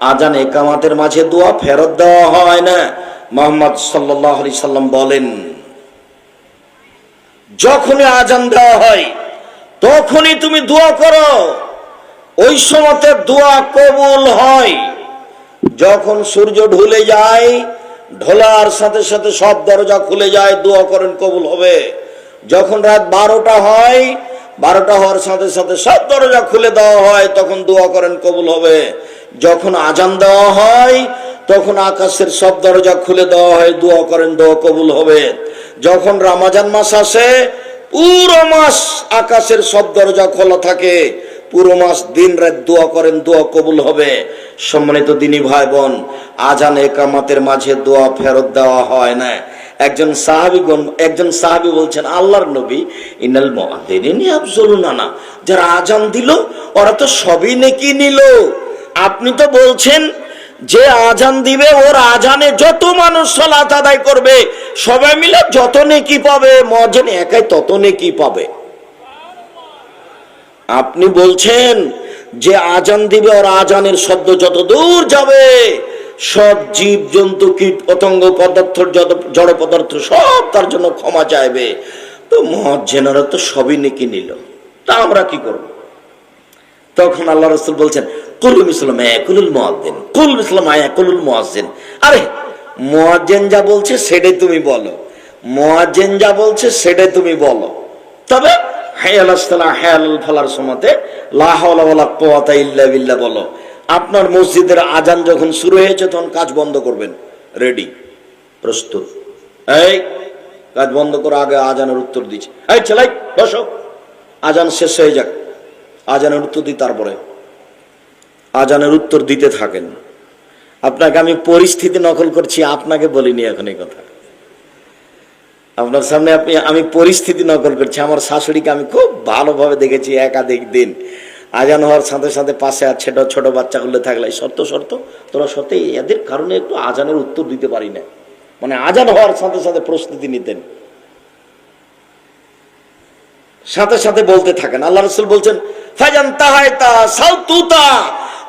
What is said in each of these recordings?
আজান ইকামতের মাঝে দোয়া ফেরত দেওয়া হয় না। মুহাম্মদ সাল্লাল্লাহু আলাইহি সাল্লাম বলেন, যখনই আজান দেওয়া হয় তখনই তুমি দোয়া করো, ওই সময়তে দোয়া কবুল হয়। যখন সূর্য ঢলে যায়, ঢলার সাথে সাথে সব দরজা খুলে যায়, দোয়া করেন কবুল হবে। যখন রাত 12টা হয়, 12টা হওয়ার সাথে সাথে সব দরজা খুলে দেওয়া হয়, তখন দোয়া করেন কবুল হবে। যখন আজান দেওয়া হয় তখন আকাশের সব দরজা খুলে দেওয়া হয়, দোয়া করেন দোয়া কবুল হবে। যখন রমজান মাস আসে, পুরো মাস আকাশের সব দরজা খোলা থাকে, পুরো মাস দিন রাত দোয়া করেন দোয়া কবুল হবে। সম্মানিত দিনী ভাই বোন, আজান ইকামতের মাঝে দোয়া ফেরত দেওয়া হয় না। একজন সাহাবী বলছেন, আল্লাহর নবী, ইনাল মুআদ্দিনিন ইয়াবযুলুনা, যারা আজান দিল ওরা তো সবই নেকি নিল। আপনি তো বলছেন যে আজান দিবে, ওর আজানে যত মানুষ সালাত আদায় করবে সবাই মিলে যত নেকি পাবে, মুয়াজ্জিন একাই তত নেকি পাবে। আপনি বলছেন যে আজান দিবে, ওর আজানের শব্দ যত দূর যাবে সব জীব জন্তু কীট পতঙ্গ পদার্থ জড় পদার্থ সব তার জন্য ক্ষমা চাইবে। তো মুয়াজ্জিনরা তো সবই নেকি নিল, তা আমরা কি করব? তখন আল্লাহ রাসূল বলছেন, কুলু মিসলাম ইয়াকুলুল মুয়াজ্জিন, কুল মিসলাম ইয়াকুলুল মুয়াজ্জিন। আরে মুয়াজ্জিন যা বলছে সেটাই তুমি বলো, মুয়াজ্জিন যা বলছে সেটাই তুমি বলো। তবে হাইয়াল আস-সালাহ হাইয়াল ফালার সময়তে লা হাওলা ওয়ালা কুওয়াতা ইল্লা বিল্লাহ বলো। আপনার মসজিদের আজান যখন শুরু হয়েছে তখন কাজ বন্ধ করবেন, রেডি, প্রস্তুত। এই কাজ বন্ধ করে আগে আজানের উত্তর দিচ্ছে, এই ছেলাই বসো, আজান শেষ হয়ে যাক, আজানের উত্তর দিই, তারপরে আজানের উত্তর দিতে থাকেন। আপনাকে আমি পরিস্থিতি নকল করছি, আপনাকে বলিনি এখন এই কথা। আপনার সামনে আমি পরিস্থিতি নকল করছি। আমার শাশুড়িকে আমি খুব ভালোভাবে দেখেছি, একাধিক দিন আজান হওয়ার সাথে সাথে পাশে আর ছোট বাচ্চাগুলো থাকলে শর্ত তোরা সত্যি এদের কারণে একটু আজানের উত্তর দিতে পারি না, মানে আজান হওয়ার সাথে সাথে প্রস্তুতি নিতেন, সাথে সাথে বলতে থাকেন। আল্লাহ রাসূল বলছেন, ফাজান তাহাইতা সাউতুতা,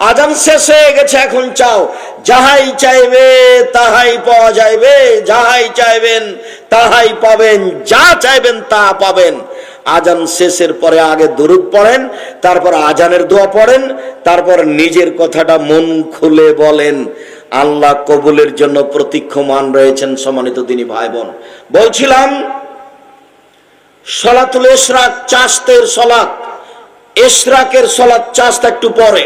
আজান শেষ হয়ে গেছে, এখন চাও, যাহাই চাইবে তাহাই পাওয়া যাইবে, যাহাই চাইবেন তাহাই পাবেন, যা চাইবেন তা পাবেন। আজান শেষের পরে আগে দুরূদ পড়েন, তারপর আজানের দোয়া পড়েন, তারপর নিজের কথাটা মন খুলে বলেন। আল্লাহ কবুলের জন্য প্রতীক্ষমান রয়েছেন। সম্মানিত দিনী ভাই বোন, বলছিলাম সালাতুল ইশরাক, চাশতের সালাত, ইশরাকের সালাত, চাশত একটু পরে।